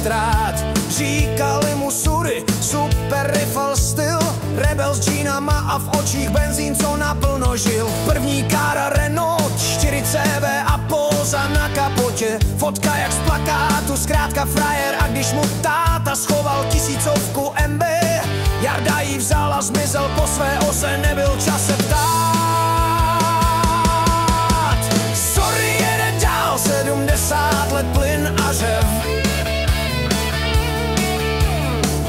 jet rád. Říkali mu sudy, super rifle styl, rebel s džínama a v očích benzín, co naplno žil. První kára Renault 4CV a póza na kapotě, fotka jak z plakátu, zkrátka frajer. A když mu táta schoval 1000 MB, Jarda jí vzal a zmizel po své ose, nebyl čas se ptát. Sorry, jede dál, 70 let plyn a řev.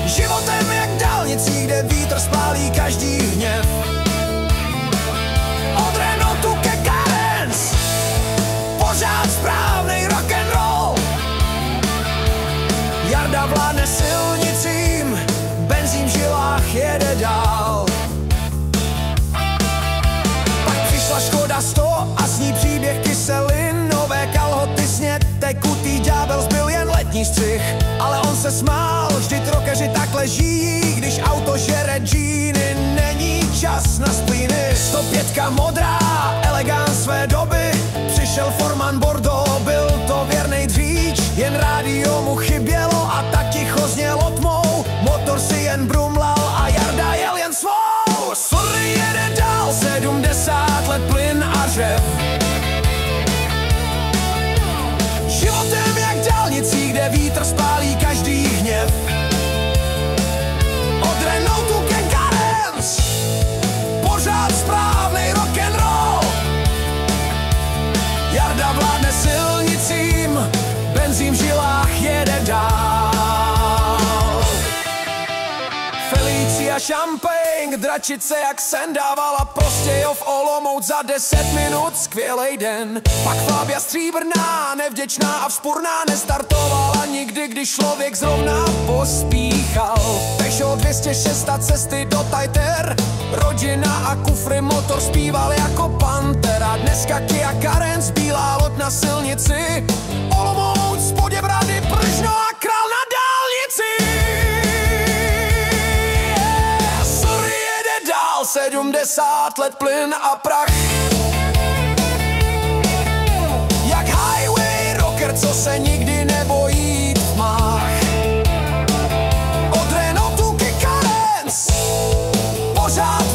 Životem jak dálnicí, kde vítr spálí každý hněv. Od Renaultu ke Carens, pořád správnej rock'n'roll. Jarda vládne silnicím, benzín v žilách jede dál. Pak přišla Škoda 100 a s ní příběh kyselin, nové kalhoty, sněd, tekutý ďábel, zbyl jen letní střih. Ale on se smál, vždyť rockeři takhle žijí, když auto žere džíny, není čas na splíny. 105 modrá, elegant své doby, přišel Forman Bordeaux, byl to věrnej dříč, jen rádio mu chybělo a tak ticho znělo tmou, motor si jen brumlal a Jarda jel jen svou. Sorry, jede dál, 70 let plyn a řev. Životem jak dálnicí, kde vítr spálí každý hněv. Od Renaultu ke Carens, pořád správnej rock'n'roll. Jarda vládne silnicím, benzín v žilách jede dál. Felicia Champagne, dračice jak sen dávala Prostějov Olomouc za 10 minut, skvělej den. Pak Fabia stříbrná, nevděčná a vzpurná, nestartovala nikdy, když člověk zrovna pospíchal. Peugeot 206 a cesty do Taiter, rodina a kufry, motor zpíval jako Pantera. Dneska Kia Carens, bílá loď na silnici, Olomouc, Poděbrady, Pržno a Král na dálnici. 70 let plyn a prach. Jak highway rocker, co se nikdy nebojí v tmách. Od Renaultu ke Carens, pořád